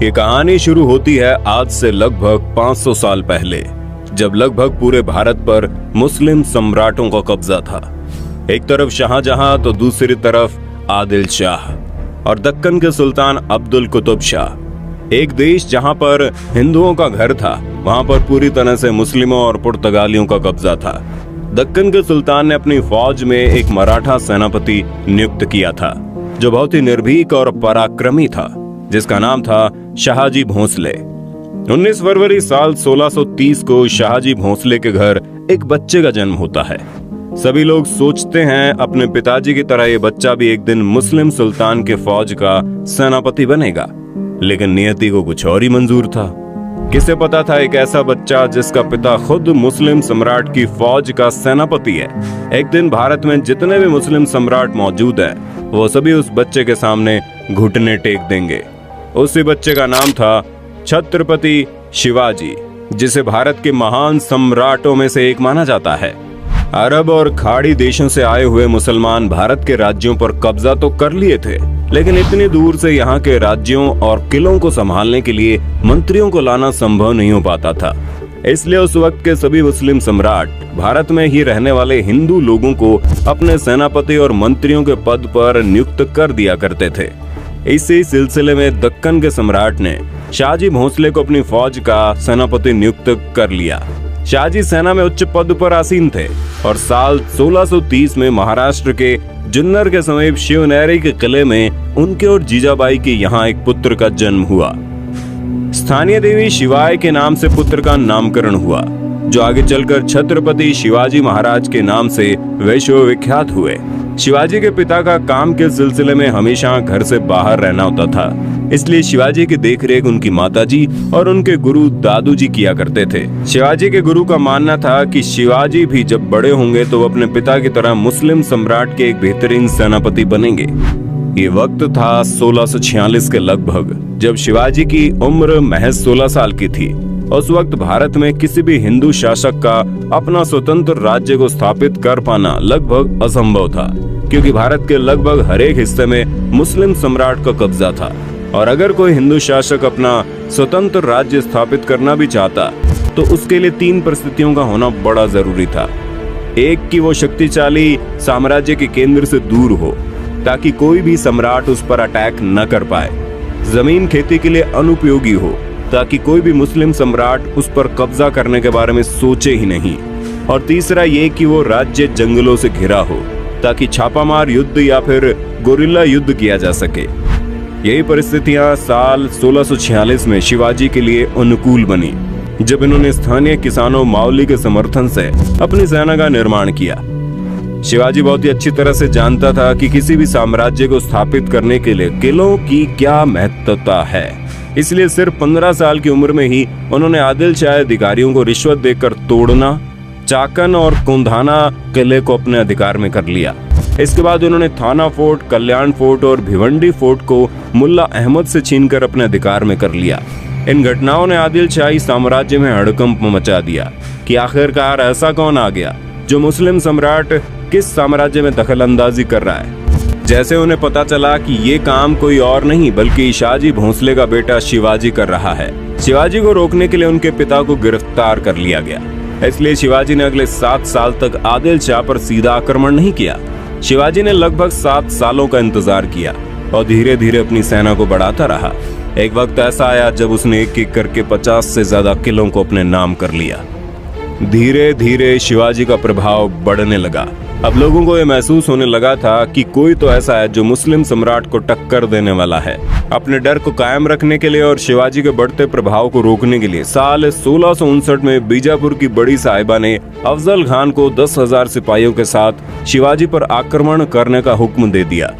ये कहानी शुरू होती है आज से लगभग 500 साल पहले, जब लगभग पूरे भारत पर मुस्लिम सम्राटों का कब्जा था। एक तरफ शाहजहां तो दूसरी तरफ आदिल शाह और दक्कन के सुल्तान अब्दुल कुतुब शाह। एक देश जहां पर हिंदुओं का घर था, वहां पर पूरी तरह से मुस्लिमों और पुर्तगालियों का कब्जा था। दक्कन के सुल्तान ने अपनी फौज में एक मराठा सेनापति नियुक्त किया था, जो बहुत ही निर्भीक और पराक्रमी था, जिसका नाम था शाहजी भोंसले। 19 फरवरी साल 1630 को शाहजी भोंसले के घर एक बच्चे का जन्म होता है। सभी लोग सोचते हैं अपने पिताजी की तरह ये बच्चा भी एक दिन मुस्लिम सुल्तान के फौज का सेनापति बनेगा, लेकिन नियति को कुछ और ही मंजूर था। किसे पता था एक ऐसा बच्चा जिसका पिता खुद मुस्लिम सम्राट की फौज का सेनापति है, एक दिन भारत में जितने भी मुस्लिम सम्राट मौजूद हैं, वो सभी उस बच्चे के सामने घुटने टेक देंगे। उसी बच्चे का नाम था छत्रपति शिवाजी, जिसे भारत के महान सम्राटों में से एक माना जाता है। अरब और खाड़ी देशों से आए हुए मुसलमान भारत के राज्यों पर कब्जा तो कर लिए थे, लेकिन इतनी दूर से यहाँ के राज्यों और किलों को संभालने के लिए मंत्रियों को लाना संभव नहीं हो पाता था। इसलिए उस वक्त के सभी मुस्लिम सम्राट भारत में ही रहने वाले हिंदू लोगों को अपने सेनापति और मंत्रियों के पद पर नियुक्त कर दिया करते थे। इसी सिलसिले में दक्कन के सम्राट ने शाहजी भोंसले को अपनी फौज का सेनापति नियुक्त कर लिया। शाहजी सेना में उच्च पद पर आसीन थे और साल 1630 में महाराष्ट्र के जुन्नर के समीप शिवनेरी के किले में उनके और जीजाबाई के यहाँ एक पुत्र का जन्म हुआ। स्थानीय देवी शिवाय के नाम से पुत्र का नामकरण हुआ, जो आगे चलकर छत्रपति शिवाजी महाराज के नाम से विश्वविख्यात हुए। शिवाजी के पिता का काम के सिलसिले में हमेशा घर से बाहर रहना होता था, इसलिए शिवाजी की देखरेख उनकी माताजी और उनके गुरु दादू जी किया करते थे। शिवाजी के गुरु का मानना था कि शिवाजी भी जब बड़े होंगे तो वो अपने पिता की तरह मुस्लिम सम्राट के एक बेहतरीन सेनापति बनेंगे। ये वक्त था 1646 के लगभग, जब शिवाजी की उम्र महज 16 साल की थी। उस वक्त भारत में किसी भी हिंदू शासक का अपना स्वतंत्र राज्य को स्थापित कर पाना लगभग असंभव था, क्योंकि भारत के लगभग हर एक हिस्से में मुस्लिम सम्राट का कब्जा था। और अगर कोई हिंदू शासक अपना स्वतंत्र राज्य स्थापित करना भी चाहता तो उसके लिए 3 परिस्थितियों का होना बड़ा जरूरी था। एक कि वो शक्तिशाली साम्राज्य के केंद्र से दूर हो, ताकि कोई भी सम्राट उस पर अटैक न कर पाए। जमीन खेती के लिए अनुपयोगी हो, ताकि कोई भी मुस्लिम सम्राट उस पर कब्जा करने के बारे में सोचे ही नहीं। और तीसरा ये कि वो राज्य जंगलों से घिरा हो, ताकि छापामार युद्ध या फिर गोरिल्ला युद्ध किया जा सके। यही परिस्थितियां साल 1646 में शिवाजी के लिए अनुकूल बनी, जब इन्होंने स्थानीय किसानों मावली के समर्थन से अपनी सेना का निर्माण किया। शिवाजी बहुत ही अच्छी तरह से जानता था कि किसी भी साम्राज्य को स्थापित करने के लिए किलों की क्या महत्वता है, इसलिए सिर्फ 15 साल की उम्र में ही उन्होंने आदिल शाह अधिकारियों को रिश्वत देकर तोड़ना, चाकन और कुंधाना किले को अपने अधिकार में कर लिया। इसके बाद उन्होंने थाना फोर्ट, कल्याण फोर्ट और भिवंडी फोर्ट को मुल्ला अहमद से छीनकर अपने अधिकार में कर लिया। इन घटनाओं ने आदिल शाही साम्राज्य में हड़कंप मचा दिया कि आखिरकार ऐसा कौन आ गया जो मुस्लिम सम्राट किस साम्राज्य में दखल अंदाजी कर रहा है। जैसे उन्हें पता चला कि ये काम कोई और नहीं बल्कि शाहजी भोंसले का बेटा शिवाजी कर रहा है। शिवाजी को रोकने के लिए उनके पिता को गिरफ्तार कर लिया गया। इसलिए शिवाजी ने अगले 7 साल तक आदिल शाह पर सीधा आक्रमण नहीं किया। शिवाजी ने लगभग 7 सालों का इंतजार किया और धीरे धीरे अपनी सेना को बढ़ाता रहा। एक वक्त ऐसा आया जब उसने एक एक करके 50 से ज्यादा किलों को अपने नाम कर लिया। धीरे धीरे शिवाजी का प्रभाव बढ़ने लगा। अब लोगों को यह महसूस होने लगा था कि कोई तो ऐसा है जो मुस्लिम सम्राट को टक्कर देने वाला है। अपने डर को कायम रखने के लिए और शिवाजी के बढ़ते प्रभाव को रोकने के लिए साल 1659 में बीजापुर की बड़ी साहिबा ने अफजल खान को 10,000 सिपाहियों के साथ शिवाजी पर आक्रमण करने का हुक्म दे दिया।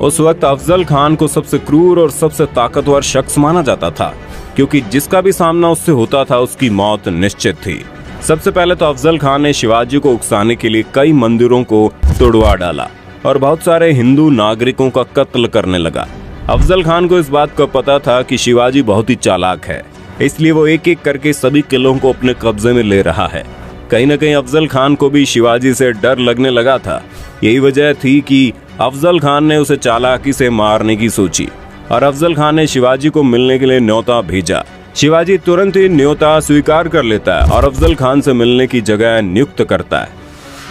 उस वक्त अफजल खान को सबसे क्रूर और सबसे ताकतवर शख्स माना जाता था, क्योंकि जिसका भी सामना उससे होता था उसकी मौत निश्चित थी। सबसे पहले तो अफजल खान ने शिवाजी को उकसाने के लिए कई मंदिरों को तोड़वा डाला और बहुत सारे हिंदू नागरिकों का कत्ल करने लगा। अफजल खान को इस बात का पता था कि शिवाजी बहुत ही चालाक है, इसलिए वो एक एक करके सभी किलों को अपने कब्जे में ले रहा है। कहीं न कहीं अफजल खान को भी शिवाजी से डर लगने लगा था। यही वजह थी कि अफजल खान ने उसे चालाकी से मारने की सोची। और अफजल खान ने शिवाजी को मिलने के लिए न्योता भेजा। शिवाजी तुरंत ही न्योता स्वीकार कर लेता है और अफजल खान से मिलने की जगह नियुक्त करता है।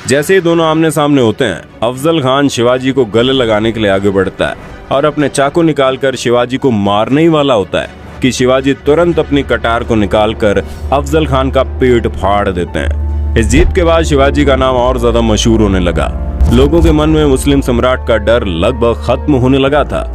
जैसे ही दोनों आमने सामने होते हैं, अफजल खान शिवाजी को गले लगाने के लिए आगे बढ़ता है और अपने चाकू निकालकर शिवाजी को मारने ही वाला होता है कि शिवाजी तुरंत अपनी कटार को निकालकर अफजल खान का पेट फाड़ देते हैं। इस जीत के बाद शिवाजी का नाम और ज्यादा मशहूर होने लगा। लोगों के मन में मुस्लिम सम्राट का डर लगभग खत्म होने लगा था।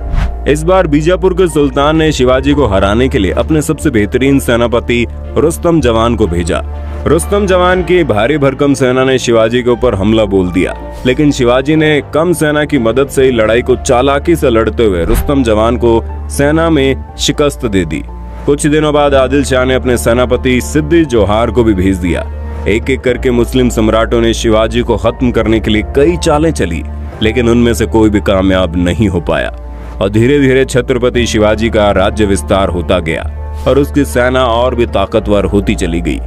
इस बार बीजापुर के सुल्तान ने शिवाजी को हराने के लिए अपने सबसे बेहतरीन सेनापति रुस्तम जवान को भेजा। रुस्तम जवान की भारी भरकम सेना ने शिवाजी के ऊपर हमला बोल दिया, लेकिन शिवाजी ने कम सेना की मदद से ही लड़ाई को चालाकी से लड़ते हुए रुस्तम जवान को सेना में शिकस्त दे दी। कुछ दिनों बाद आदिल शाह ने अपने सेनापति सिद्दी जोहार को भी भेज दिया। एक एक करके मुस्लिम सम्राटों ने शिवाजी को खत्म करने के लिए कई चालें चली, लेकिन उनमें से कोई भी कामयाब नहीं हो पाया और धीरे धीरे छत्रपति शिवाजी का राज्य विस्तार होता गया और उसकी सेना और भी ताकतवर होती चली गई।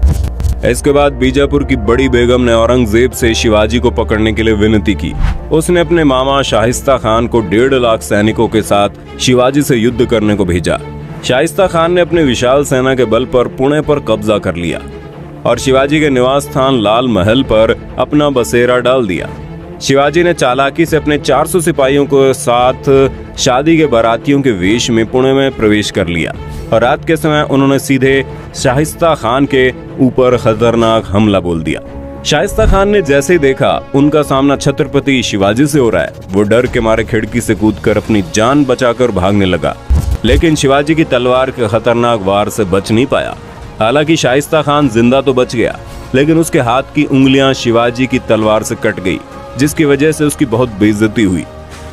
इसके बाद बीजापुर की बड़ी बेगम ने औरंगजेब से शिवाजी को पकड़ने के लिए विनती की। उसने अपने मामा शाहिस्ता खान को 1.5 लाख सैनिकों के साथ शिवाजी से युद्ध करने को भेजा। शाहिस्ता खान ने अपने विशाल सेना के बल पर पुणे पर कब्जा कर लिया और शिवाजी के निवास स्थान लाल महल पर अपना बसेरा डाल दिया। शिवाजी ने चालाकी से अपने 400 सिपाहियों को साथ शादी के बारातियों के वेश में पुणे में प्रवेश कर लिया और रात के समय उन्होंने सीधे शाहिस्ता खान के ऊपर खतरनाक हमला बोल दिया। शाहिस्ता खान ने जैसे ही देखा उनका सामना छत्रपति शिवाजी से हो रहा है, वो डर के मारे खिड़की से कूदकर अपनी जान बचाकर भागने लगा, लेकिन शिवाजी की तलवार के खतरनाक वार से बच नहीं पाया। हालांकि शाहिस्ता खान जिंदा तो बच गया, लेकिन उसके हाथ की उंगलियां शिवाजी की तलवार से कट गई, जिसकी वजह से उसकी बहुत बेइज्जती हुई।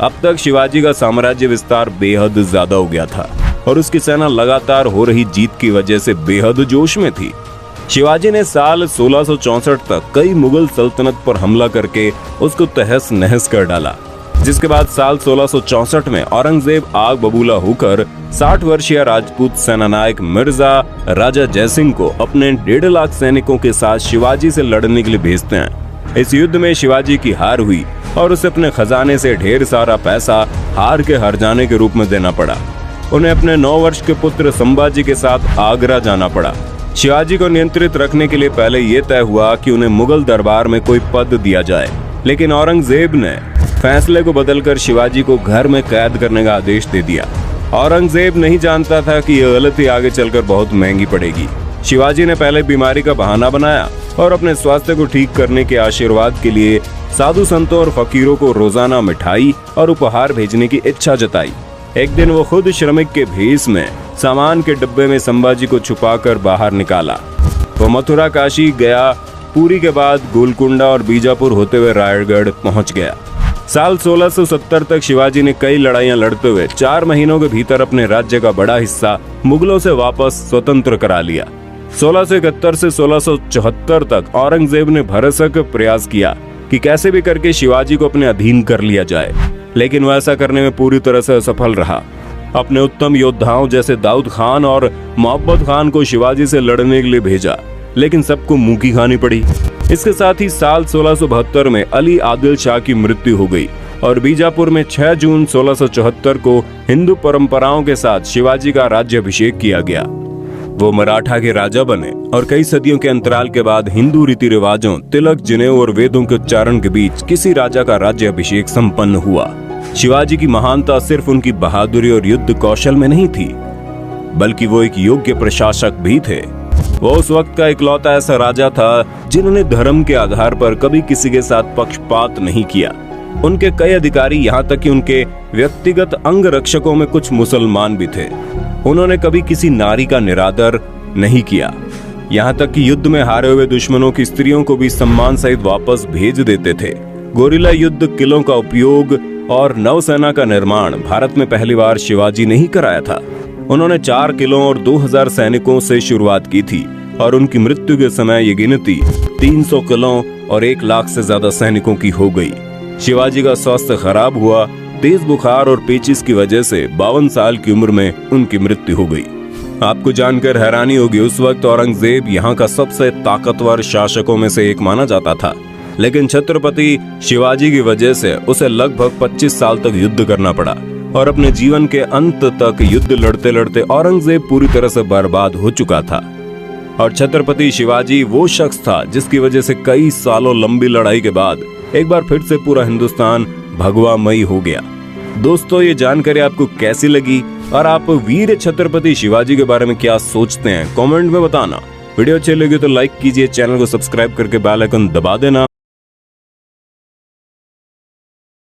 अब तक शिवाजी का साम्राज्य विस्तार बेहद ज्यादा हो गया था और उसकी सेना लगातार हो रही जीत की वजह से बेहद जोश में थी। शिवाजी ने साल 1664 तक कई मुगल सल्तनत पर हमला करके उसको तहस नहस कर डाला, जिसके बाद साल 1664 में औरंगजेब आग बबूला होकर 60 वर्षीय राजपूत सेनानायक मिर्जा राजा जयसिंह को अपने 1.5 लाख सैनिकों के साथ शिवाजी से लड़ने के लिए भेजते हैं। इस युद्ध में शिवाजी की हार हुई और उसे अपने खजाने से ढेर सारा पैसा हार के हर जाने के रूप में देना पड़ा। उन्हें अपने 9 वर्ष के पुत्र संभाजी के साथ आगरा जाना पड़ा। शिवाजी को नियंत्रित रखने के लिए पहले यह तय हुआ कि उन्हें मुगल दरबार में कोई पद दिया जाए, लेकिन औरंगजेब ने फैसले को बदलकर शिवाजी को घर में कैद करने का आदेश दे दिया। औरंगजेब नहीं जानता था कि यह गलती आगे चलकर बहुत महंगी पड़ेगी। शिवाजी ने पहले बीमारी का बहाना बनाया और अपने स्वास्थ्य को ठीक करने के आशीर्वाद के लिए साधु संतों और फकीरों को रोजाना मिठाई और उपहार भेजने की इच्छा जताई। एक दिन वो खुद श्रमिक के भेष में सामान के डिब्बे में संभाजी को छुपाकर बाहर निकाला। वो मथुरा, काशी गया, पुरी के बाद गोलकुंडा और बीजापुर होते हुए रायगढ़ पहुंच गया। साल 1670 तक शिवाजी ने कई लड़ाइयां लड़ते हुए 4 महीनों के भीतर अपने राज्य का बड़ा हिस्सा मुगलों से वापस स्वतंत्र करा लिया। 1671 से 1674 तक औरंगजेब ने भरसक प्रयास किया कि कैसे भी करके शिवाजी को अपने अधीन कर लिया जाए, लेकिन वह ऐसा करने में पूरी तरह से असफल रहा। अपने उत्तम योद्धाओं जैसे दाऊद खान और मोहब्बत खान को शिवाजी से लड़ने के लिए भेजा, लेकिन सबको मुंह की खानी पड़ी। इसके साथ ही साल 1672 में अली आदिल शाह की मृत्यु हो गई और बीजापुर में 6 जून 1674 को हिंदू परंपराओं के साथ शिवाजी का राज्याभिषेक किया गया। वो मराठा के राजा बने और कई सदियों के अंतराल के बाद हिंदू रीति रिवाजों, तिलक, जनेऊ और वेदों के उच्चारण के बीच किसी राजा का राज्याभिषेक संपन्न हुआ। शिवाजी की महानता सिर्फ उनकी बहादुरी और युद्ध कौशल में नहीं थी, बल्कि वो एक योग्य प्रशासक भी थे। वो उस वक्त का इकलौता ऐसा राजा था जिन्होंने धर्म के आधार पर कभी किसी के साथ पक्षपात नहीं किया। उनके कई अधिकारी, यहाँ तक कि उनके व्यक्तिगत अंग रक्षकों में कुछ मुसलमान भी थे। उन्होंने कभी किसी नारी का निरादर नहीं किया, यहाँ तक कि युद्ध में हारे हुए दुश्मनों की स्त्रियों को भी सम्मान सहित वापस भेज देते थे। गोरिल्ला युद्ध, किलों का उपयोग और नौसेना का निर्माण भारत में पहली बार शिवाजी ने ही कराया था। उन्होंने 4 किलों और 2000 सैनिकों से शुरुआत की थी और उनकी मृत्यु के समय ये गिनती 300 किलों और 1 लाख से ज्यादा सैनिकों की हो गई। शिवाजी का स्वास्थ्य खराब हुआ। तेज बुखार और पेचिस की वजह से 52 साल की उम्र में उनकी मृत्यु हो गई। आपको जानकर हैरानी होगी, उस वक्त औरंगजेब यहाँ का सबसे ताकतवर शासकों में से एक माना जाता था, लेकिन छत्रपति शिवाजी की वजह से उसे लगभग 25 साल तक युद्ध करना पड़ा और अपने जीवन के अंत तक युद्ध लड़ते लड़ते औरंगजेब पूरी तरह से बर्बाद हो चुका था और छत्रपति शिवाजी वो शख्स था जिसकी वजह से कई सालों लंबी लड़ाई के बाद एक बार फिर से पूरा हिंदुस्तान भगवामयी हो गया। दोस्तों, ये जानकारी आपको कैसी लगी और आप वीर छत्रपति शिवाजी के बारे में क्या सोचते हैं, कमेंट में बताना। वीडियो अच्छी लगी तो लाइक कीजिए, चैनल को सब्सक्राइब करके बेल आइकन दबा देना